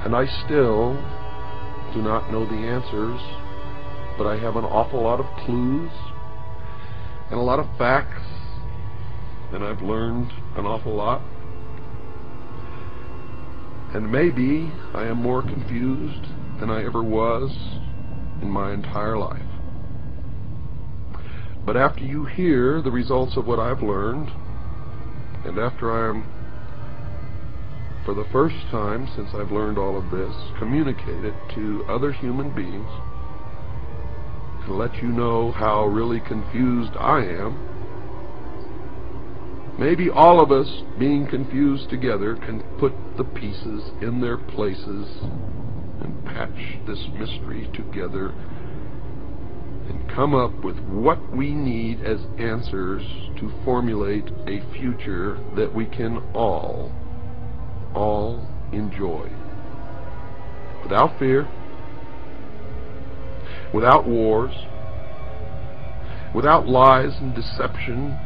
And I still do not know the answers, but I have an awful lot of clues and a lot of facts, and I've learned an awful lot. And maybe I am more confused than I ever was in my entire life. But after you hear the results of what I've learned, and after I am, for the first time since I've learned all of this, communicate it to other human beings, and let you know how really confused I am, maybe all of us being confused together can put the pieces in their places and patch this mystery together and come up with what we need as answers to formulate a future that we can all enjoy. Without fear, without wars, without lies and deception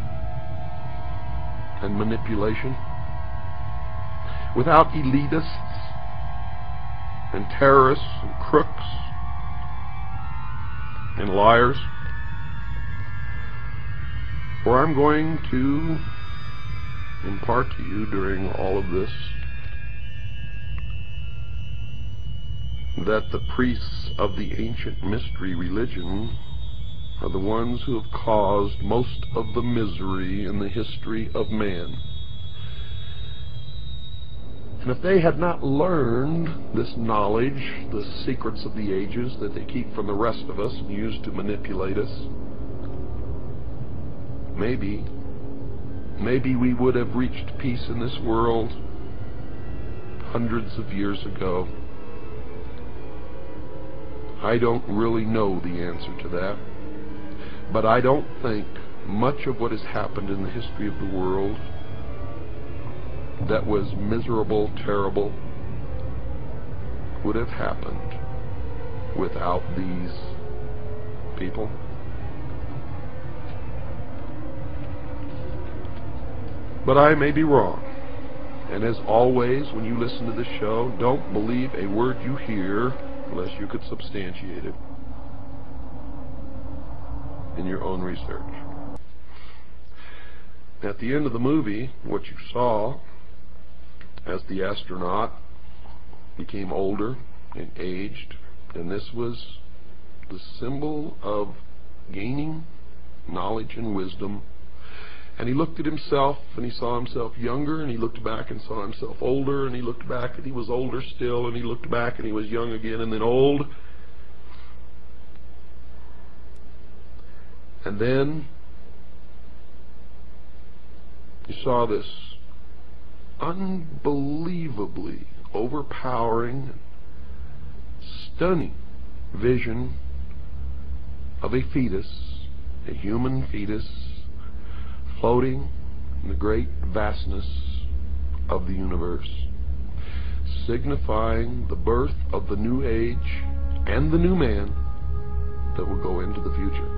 and manipulation, without elitists and terrorists and crooks and liars. For I'm going to impart to you during all of this that the priests of the ancient mystery religion are the ones who have caused most of the misery in the history of man. And if they had not learned this knowledge, the secrets of the ages that they keep from the rest of us and use to manipulate us, maybe we would have reached peace in this world hundreds of years ago. I don't really know the answer to that. But I don't think much of what has happened in the history of the world that was miserable, terrible, would have happened without these people. But I may be wrong. And as always, when you listen to this show, don't believe a word you hear unless you could substantiate it in your own research. At the end of the movie, what you saw as the astronaut became older and aged, and this was the symbol of gaining knowledge and wisdom. And he looked at himself and he saw himself younger, and he looked back and saw himself older, and he looked back and he was older still, and he looked back and he was young again and then old. And then you saw this unbelievably overpowering, stunning vision of a fetus, a human fetus, floating in the great vastness of the universe, signifying the birth of the new age and the new man that will go into the future.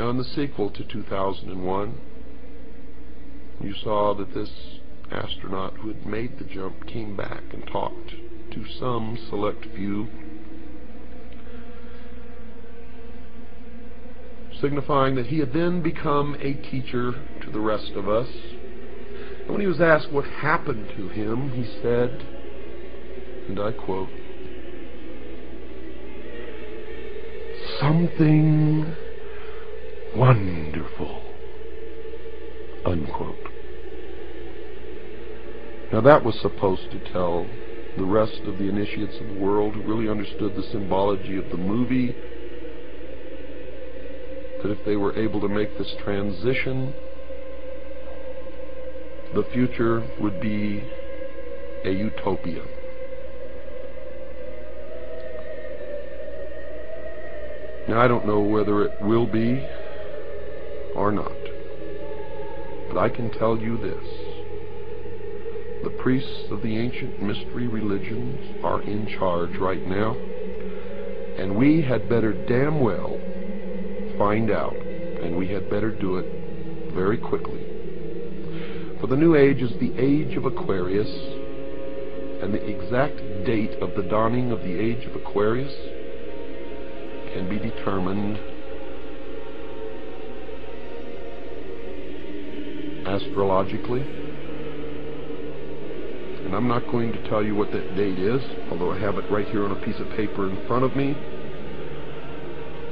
In the sequel to 2001, you saw that this astronaut who had made the jump came back and talked to some select few, signifying that he had then become a teacher to the rest of us. And when he was asked what happened to him, he said, and I quote, "Something wonderful," unquote. Now that was supposed to tell the rest of the initiates of the world who really understood the symbology of the movie that if they were able to make this transition, the future would be a utopia. Now, I don't know whether it will be or not, but I can tell you this. The priests of the ancient mystery religions are in charge right now, and we had better damn well find out, and we had better do it very quickly. For the new age is the age of Aquarius, and the exact date of the dawning of the age of Aquarius can be determined astrologically. And I'm not going to tell you what that date is, although I have it right here on a piece of paper in front of me.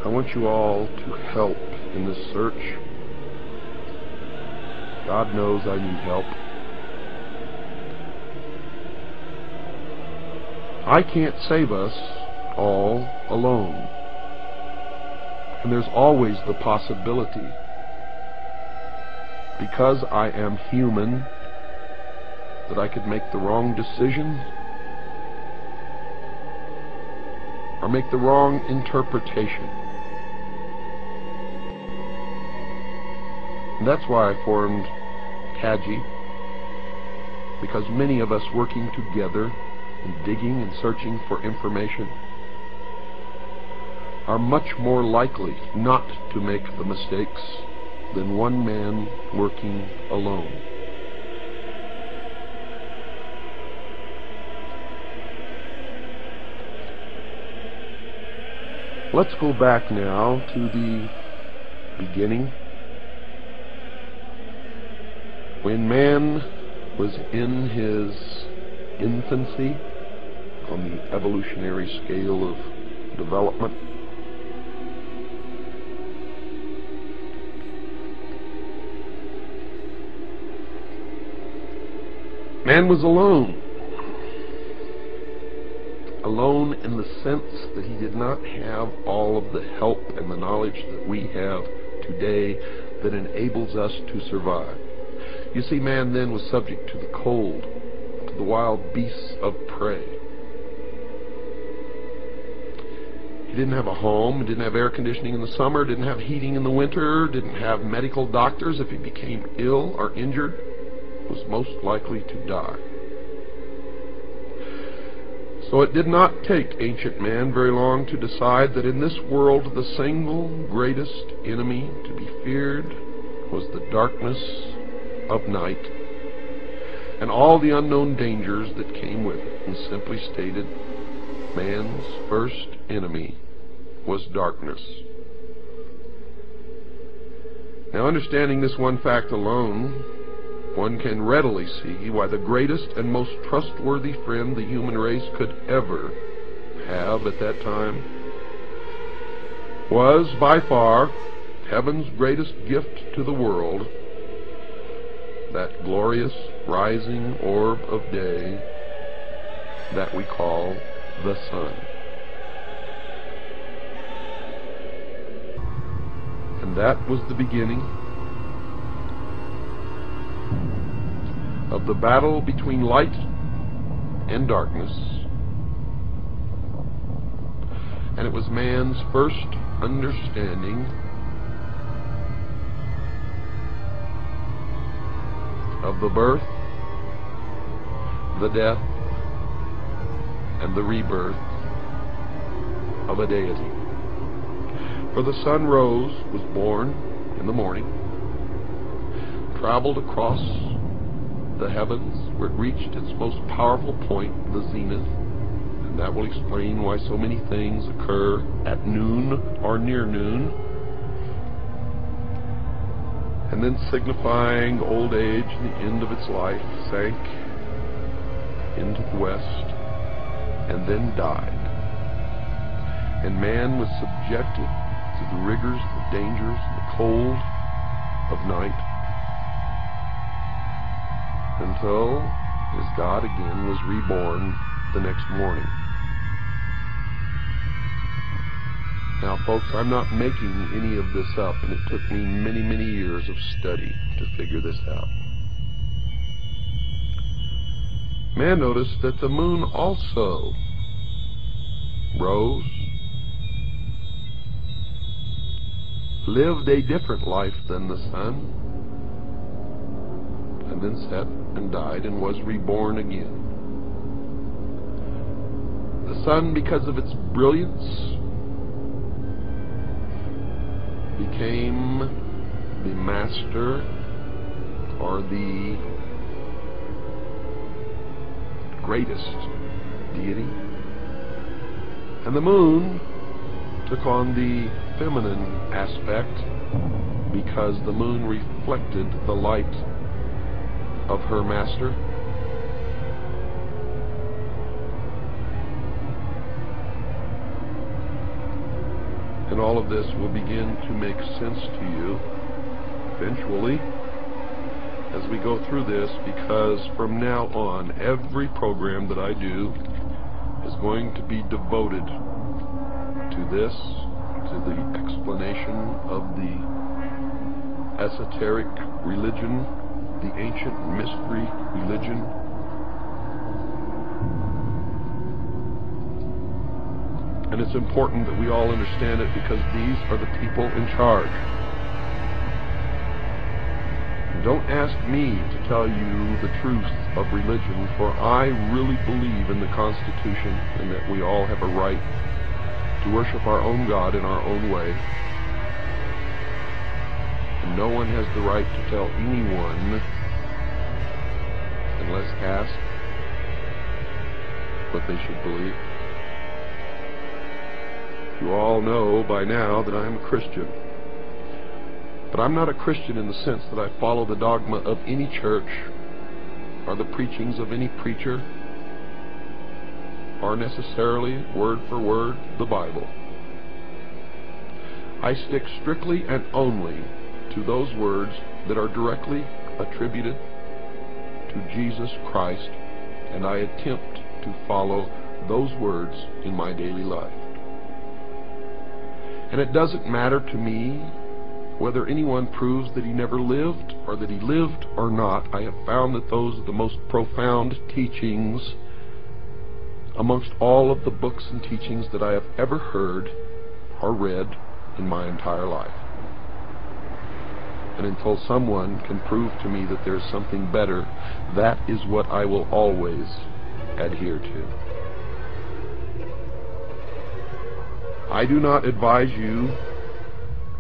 I want you all to help in this search. God knows I need help. I can't save us all alone. And there's always the possibility, because I am human, that I could make the wrong decision or make the wrong interpretation. And that's why I formed Kaji, because many of us working together and digging and searching for information are much more likely not to make the mistakes than one man working alone. Let's go back now to the beginning, when man was in his infancy on the evolutionary scale of development. Man was alone. Alone in the sense that he did not have all of the help and the knowledge that we have today that enables us to survive. You see, man then was subject to the cold, to the wild beasts of prey. He didn't have a home, didn't have air conditioning in the summer, didn't have heating in the winter, didn't have medical doctors. If he became ill or injured, was most likely to die. So it did not take ancient man very long to decide that in this world the single greatest enemy to be feared was the darkness of night and all the unknown dangers that came with it. And simply stated, man's first enemy was darkness. Now, understanding this one fact alone, one can readily see why the greatest and most trustworthy friend the human race could ever have at that time was, by far, heaven's greatest gift to the world, that glorious rising orb of day that we call the sun. And that was the beginning of the battle between light and darkness. And it was man's first understanding of the birth, the death, and the rebirth of a deity. For the sun rose, was born in the morning, traveled across the heavens where it reached its most powerful point, the zenith, That will explain why so many things occur at noon or near noon. And then signifying old age and the end of its life, sank into the west and then died. And man was subjected to the rigors, the dangers, the cold of night until his God again was reborn the next morning. Now, folks, I'm not making any of this up, and it took me many, many years of study to figure this out. Man noticed that the moon also rose, lived a different life than the sun, and then set and died and was reborn again. The sun, because of its brilliance, became the master or the greatest deity, and the moon took on the feminine aspect because the moon reflected the light of her master. And all of this will begin to make sense to you eventually as we go through this, because from now on, every program that I do is going to be devoted to this, to the explanation of the esoteric religion, the ancient mystery religion. And it's important that we all understand it, because these are the people in charge. Don't ask me to tell you the truth of religion, for I really believe in the Constitution and that we all have a right to worship our own God in our own way. And no one has the right to tell anyone, unless asked, what they should believe. You all know by now that I'm a Christian. But I'm not a Christian in the sense that I follow the dogma of any church or the preachings of any preacher or necessarily word for word the Bible. I stick strictly and only to those words that are directly attributed to Jesus Christ, and I attempt to follow those words in my daily life. And it doesn't matter to me whether anyone proves that he never lived or that he lived or not. I have found that those are the most profound teachings amongst all of the books and teachings that I have ever heard or read in my entire life. And until someone can prove to me that there's something better, that is what I will always adhere to. I do not advise you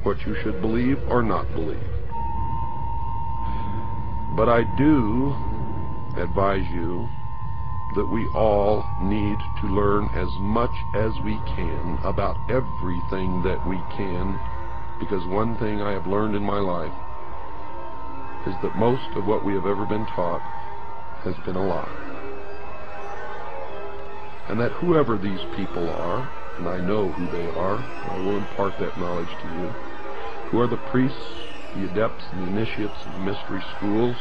what you should believe or not believe. But I do advise you that we all need to learn as much as we can about everything that we can, because one thing I have learned in my life is that most of what we have ever been taught has been a lie. And that whoever these people are, and I know who they are, I will impart that knowledge to you, who are the priests, the adepts, and the initiates of the mystery schools,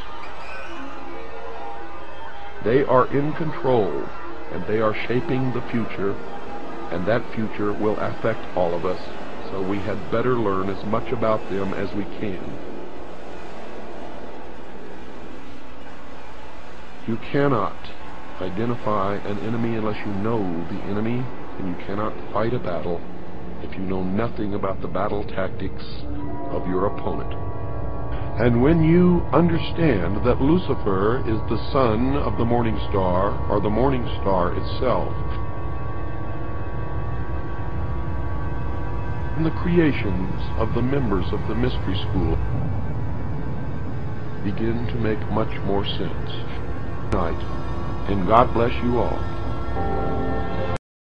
they are in control, and they are shaping the future, and that future will affect all of us, so we had better learn as much about them as we can. You cannot identify an enemy unless you know the enemy, and you cannot fight a battle if you know nothing about the battle tactics of your opponent. And when you understand that Lucifer is the son of the morning star, or the morning star itself, and the creations of the members of the mystery school begin to make much more sense. Good night, and God bless you all.